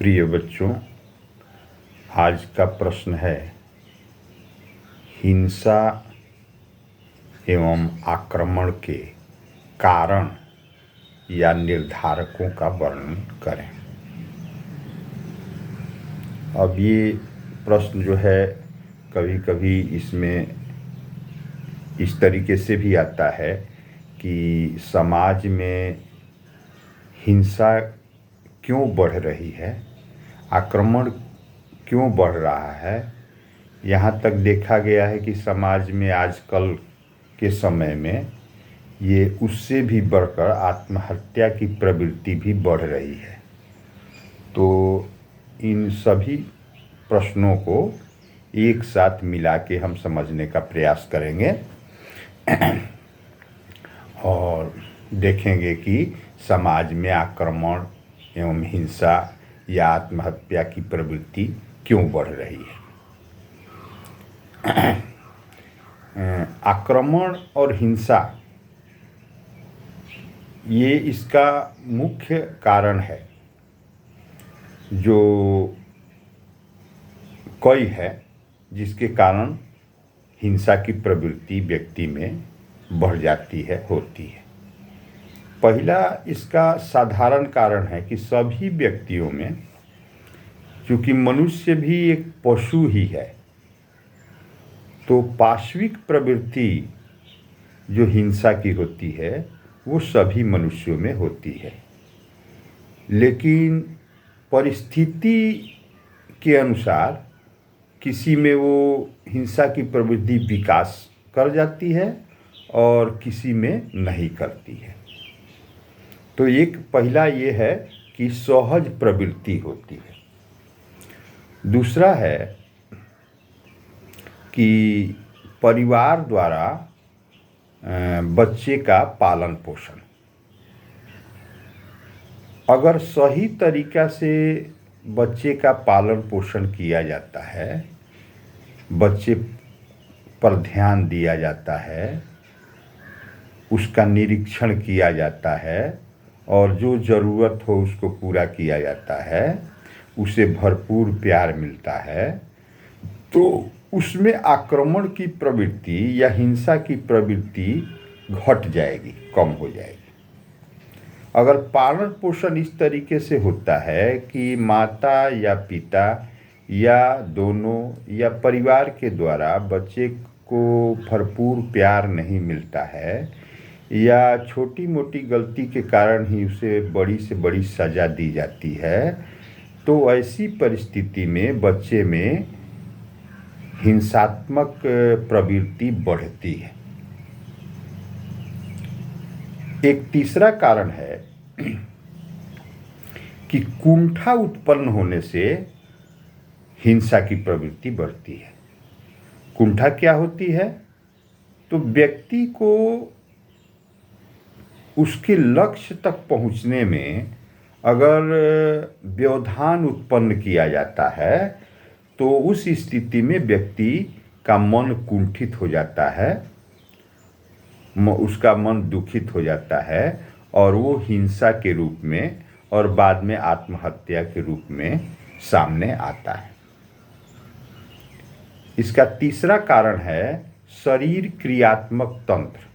प्रिय बच्चों, आज का प्रश्न है हिंसा एवं आक्रमण के कारण या निर्धारकों का वर्णन करें। अब ये प्रश्न जो है कभी कभी इसमें इस तरीके से भी आता है कि समाज में हिंसा क्यों बढ़ रही है, आक्रमण क्यों बढ़ रहा है। यहाँ तक देखा गया है कि समाज में आजकल के समय में ये उससे भी बढ़कर आत्महत्या की प्रवृत्ति भी बढ़ रही है। तो इन सभी प्रश्नों को एक साथ मिला के हम समझने का प्रयास करेंगे और देखेंगे कि समाज में आक्रमण एवं हिंसा या आत्महत्या की प्रवृत्ति क्यों बढ़ रही है। आक्रमण और हिंसा ये इसका मुख्य कारण है जो कई है जिसके कारण हिंसा की प्रवृत्ति व्यक्ति में बढ़ जाती है, होती है। पहला इसका साधारण कारण है कि सभी व्यक्तियों में, क्योंकि मनुष्य भी एक पशु ही है, तो पाशविक प्रवृत्ति जो हिंसा की होती है वो सभी मनुष्यों में होती है, लेकिन परिस्थिति के अनुसार किसी में वो हिंसा की प्रवृत्ति विकास कर जाती है और किसी में नहीं करती है। तो एक पहला ये है कि सहज प्रवृत्ति होती है। दूसरा है कि परिवार द्वारा बच्चे का पालन पोषण, अगर सही तरीक़ा से बच्चे का पालन पोषण किया जाता है, बच्चे पर ध्यान दिया जाता है, उसका निरीक्षण किया जाता है और जो ज़रूरत हो उसको पूरा किया जाता है, उसे भरपूर प्यार मिलता है, तो उसमें आक्रमण की प्रवृत्ति या हिंसा की प्रवृत्ति घट जाएगी, कम हो जाएगी। अगर पालन पोषण इस तरीके से होता है कि माता या पिता या दोनों या परिवार के द्वारा बच्चे को भरपूर प्यार नहीं मिलता है या छोटी मोटी गलती के कारण ही उसे बड़ी से बड़ी सज़ा दी जाती है, तो ऐसी परिस्थिति में बच्चे में हिंसात्मक प्रवृत्ति बढ़ती है। एक तीसरा कारण है कि कुंठा उत्पन्न होने से हिंसा की प्रवृत्ति बढ़ती है। कुंठा क्या होती है? तो व्यक्ति को उसके लक्ष्य तक पहुंचने में अगर व्यवधान उत्पन्न किया जाता है तो उस स्थिति में व्यक्ति का मन कुंठित हो जाता है, उसका मन दुखित हो जाता है और वो हिंसा के रूप में और बाद में आत्महत्या के रूप में सामने आता है। इसका तीसरा कारण है शरीर क्रियात्मक तंत्र।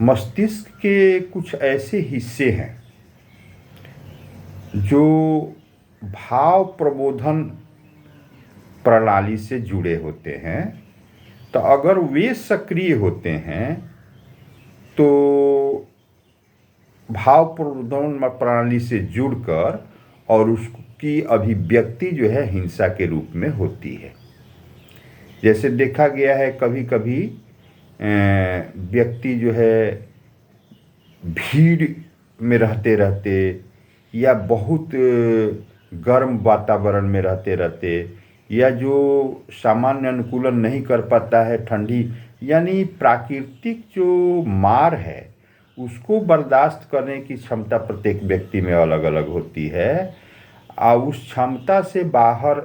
मस्तिष्क के कुछ ऐसे हिस्से हैं जो भाव प्रबोधन प्रणाली से जुड़े होते हैं, तो अगर वे सक्रिय होते हैं तो भाव प्रबोधन प्रणाली से जुड़कर और उसकी अभिव्यक्ति जो है हिंसा के रूप में होती है। जैसे देखा गया है कभी कभी व्यक्ति जो है भीड़ में रहते रहते या बहुत गर्म वातावरण में रहते रहते या जो सामान्य अनुकूलन नहीं कर पाता है, ठंडी यानी प्राकृतिक जो मार है उसको बर्दाश्त करने की क्षमता प्रत्येक व्यक्ति में अलग अलग होती है। और उस क्षमता से बाहर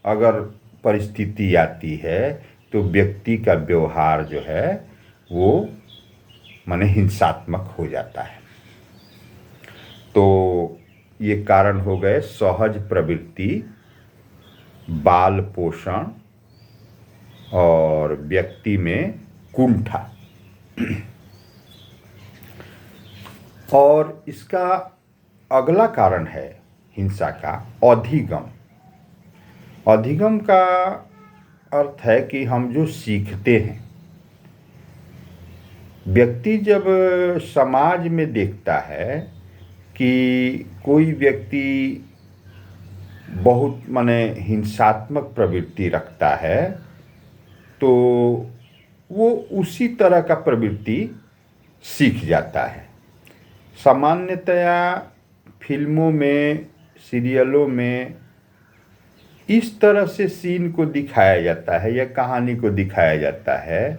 अगर परिस्थिति आती है तो व्यक्ति का व्यवहार जो है वो माने हिंसात्मक हो जाता है। तो ये कारण हो गए सहज प्रवृत्ति, बाल पोषण और व्यक्ति में कुंठा। और इसका अगला कारण है हिंसा का अधिगम। अधिगम का अर्थ है कि हम जो सीखते हैं, व्यक्ति जब समाज में देखता है कि कोई व्यक्ति बहुत माने हिंसात्मक प्रवृत्ति रखता है, तो वो उसी तरह का प्रवृत्ति सीख जाता है। सामान्यतया फिल्मों में, सीरियलों में इस तरह से सीन को दिखाया जाता है या कहानी को दिखाया जाता है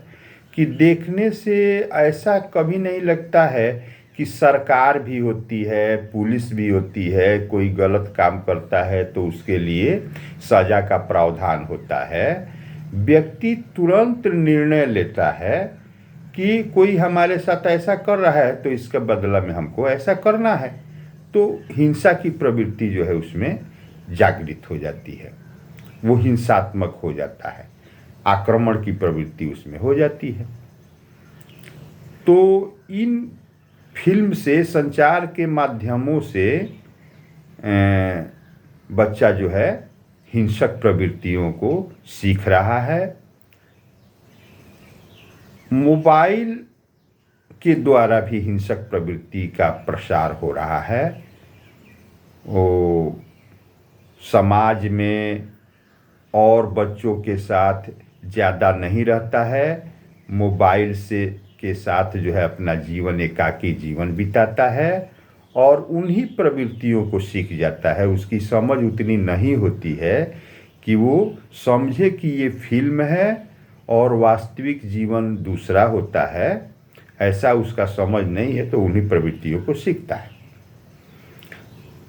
कि देखने से ऐसा कभी नहीं लगता है कि सरकार भी होती है, पुलिस भी होती है, कोई गलत काम करता है तो उसके लिए सज़ा का प्रावधान होता है। व्यक्ति तुरंत निर्णय लेता है कि कोई हमारे साथ ऐसा कर रहा है तो इसका बदला में हमको ऐसा करना है। तो हिंसा की प्रवृत्ति जो है उसमें जागृत हो जाती है, वो हिंसात्मक हो जाता है, आक्रमण की प्रवृत्ति उसमें हो जाती है। तो इन फिल्म से, संचार के माध्यमों से बच्चा जो है हिंसक प्रवृत्तियों को सीख रहा है। मोबाइल के द्वारा भी हिंसक प्रवृत्ति का प्रसार हो रहा है। वो समाज में और बच्चों के साथ ज़्यादा नहीं रहता है, मोबाइल से के साथ जो है अपना जीवन, एकाकी जीवन बिताता है और उन्हीं प्रवृत्तियों को सीख जाता है। उसकी समझ उतनी नहीं होती है कि वो समझे कि ये फिल्म है और वास्तविक जीवन दूसरा होता है, ऐसा उसका समझ नहीं है, तो उन्हीं प्रवृत्तियों को सीखता है।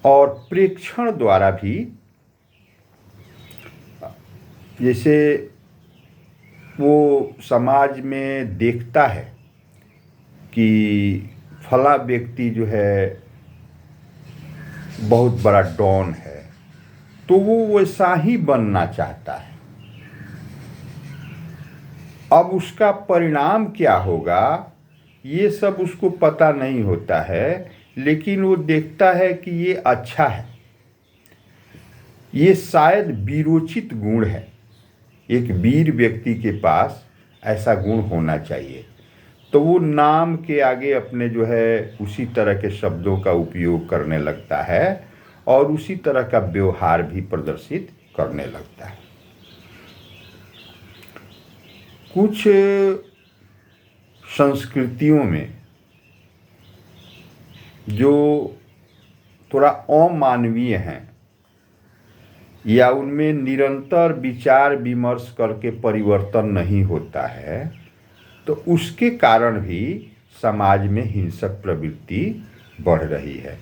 और प्रेक्षण द्वारा भी, जैसे वो समाज में देखता है कि फला व्यक्ति जो है बहुत बड़ा डॉन है, तो वो वैसा ही बनना चाहता है। अब उसका परिणाम क्या होगा ये सब उसको पता नहीं होता है, लेकिन वो देखता है कि ये अच्छा है, ये शायद वीरोचित गुण है, एक वीर व्यक्ति के पास ऐसा गुण होना चाहिए। तो वो नाम के आगे अपने जो है उसी तरह के शब्दों का उपयोग करने लगता है और उसी तरह का व्यवहार भी प्रदर्शित करने लगता है। कुछ संस्कृतियों में जो थोड़ा अमानवीय हैं या उनमें निरंतर विचार विमर्श करके परिवर्तन नहीं होता है, तो उसके कारण भी समाज में हिंसक प्रवृत्ति बढ़ रही है।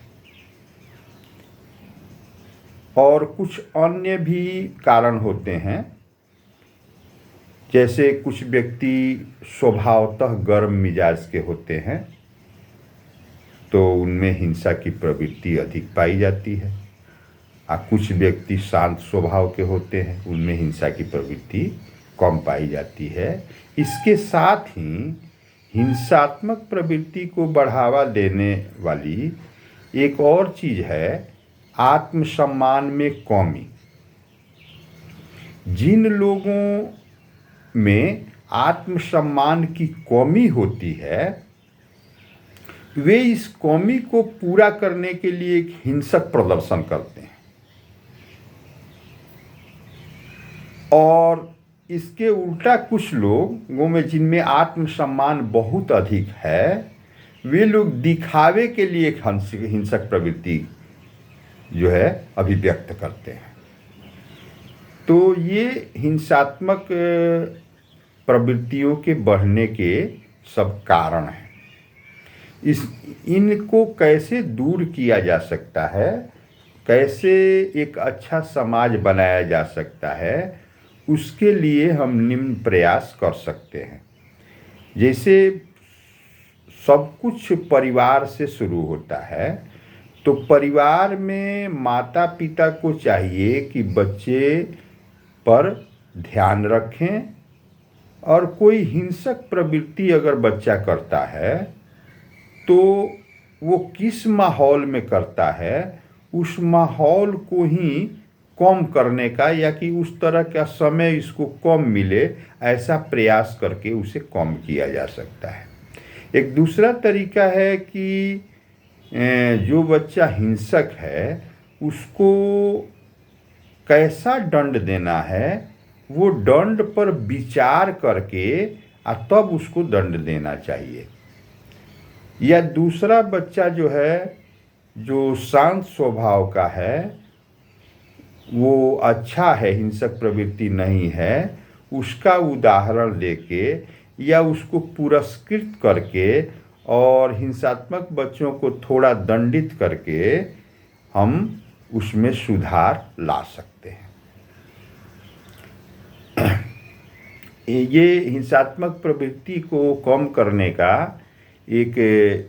और कुछ अन्य भी कारण होते हैं, जैसे कुछ व्यक्ति स्वभावतः गर्म मिजाज के होते हैं, तो उनमें हिंसा की प्रवृत्ति अधिक पाई जाती है। कुछ व्यक्ति शांत स्वभाव के होते हैं, उनमें हिंसा की प्रवृत्ति कम पाई जाती है। इसके साथ ही हिंसात्मक प्रवृत्ति को बढ़ावा देने वाली एक और चीज़ है आत्मसम्मान में कमी। जिन लोगों में आत्मसम्मान की कमी होती है, वे इस कमी को पूरा करने के लिए एक हिंसक प्रदर्शन करते हैं। और इसके उल्टा कुछ लोगों में जिनमें आत्मसम्मान बहुत अधिक है, वे लोग दिखावे के लिए एक हिंसक प्रवृत्ति जो है अभिव्यक्त करते हैं। तो ये हिंसात्मक प्रवृत्तियों के बढ़ने के सब कारण हैं। इनको कैसे दूर किया जा सकता है, कैसे एक अच्छा समाज बनाया जा सकता है, उसके लिए हम निम्न प्रयास कर सकते हैं। जैसे सब कुछ परिवार से शुरू होता है, तो परिवार में माता पिता को चाहिए कि बच्चे पर ध्यान रखें, और कोई हिंसक प्रवृत्ति अगर बच्चा करता है तो वो किस माहौल में करता है, उस माहौल को ही कम करने का, या कि उस तरह का समय इसको कम मिले, ऐसा प्रयास करके उसे कम किया जा सकता है। एक दूसरा तरीका है कि जो बच्चा हिंसक है उसको कैसा दंड देना है, वो दंड पर विचार करके तब उसको दंड देना चाहिए। या दूसरा बच्चा जो है, जो शांत स्वभाव का है, वो अच्छा है, हिंसक प्रवृत्ति नहीं है, उसका उदाहरण लेके या उसको पुरस्कृत करके और हिंसात्मक बच्चों को थोड़ा दंडित करके हम उसमें सुधार ला सकते हैं। ये हिंसात्मक प्रवृत्ति को कम करने का एक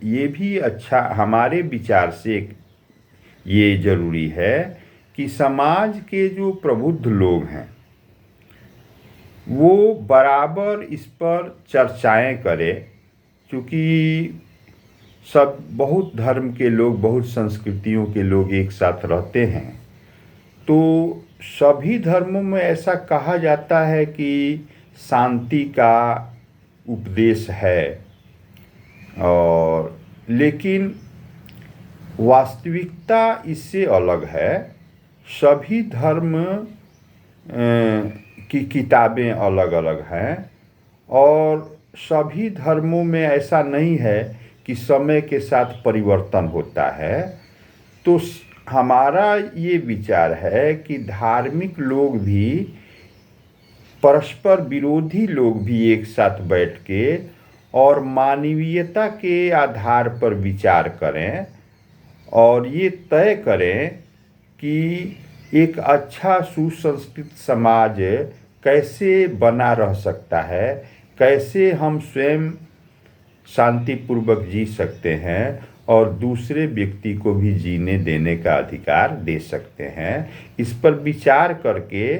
ये भी अच्छा हमारे विचार से ये जरूरी है कि समाज के जो प्रबुद्ध लोग हैं वो बराबर इस पर चर्चाएं करें, क्योंकि सब बहुत धर्म के लोग, बहुत संस्कृतियों के लोग एक साथ रहते हैं। तो सभी धर्मों में ऐसा कहा जाता है कि शांति का उपदेश है, और लेकिन वास्तविकता इससे अलग है। सभी धर्म की किताबें अलग अलग हैं, और सभी धर्मों में ऐसा नहीं है कि समय के साथ परिवर्तन होता है। तो हमारा ये विचार है कि धार्मिक लोग भी, परस्पर विरोधी लोग भी एक साथ बैठ के और मानवीयता के आधार पर विचार करें और ये तय करें कि एक अच्छा सुसंस्कृत समाज कैसे बना रह सकता है, कैसे हम स्वयं शांतिपूर्वक जी सकते हैं और दूसरे व्यक्ति को भी जीने देने का अधिकार दे सकते हैं। इस पर विचार करके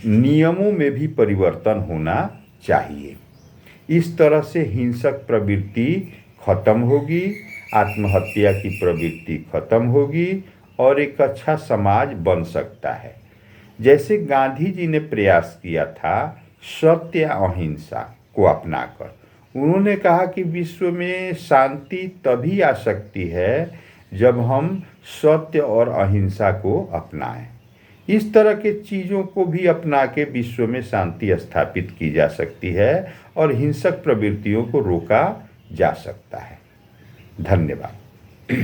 नियमों में भी परिवर्तन होना चाहिए। इस तरह से हिंसक प्रवृत्ति खत्म होगी, आत्महत्या की प्रवृत्ति खत्म होगी और एक अच्छा समाज बन सकता है। जैसे गांधी जी ने प्रयास किया था सत्य अहिंसा को अपनाकर, उन्होंने कहा कि विश्व में शांति तभी आ सकती है जब हम सत्य और अहिंसा को अपनाएं। इस तरह के चीज़ों को भी अपना के विश्व में शांति स्थापित की जा सकती है और हिंसक प्रवृत्तियों को रोका जा सकता है। धन्यवाद।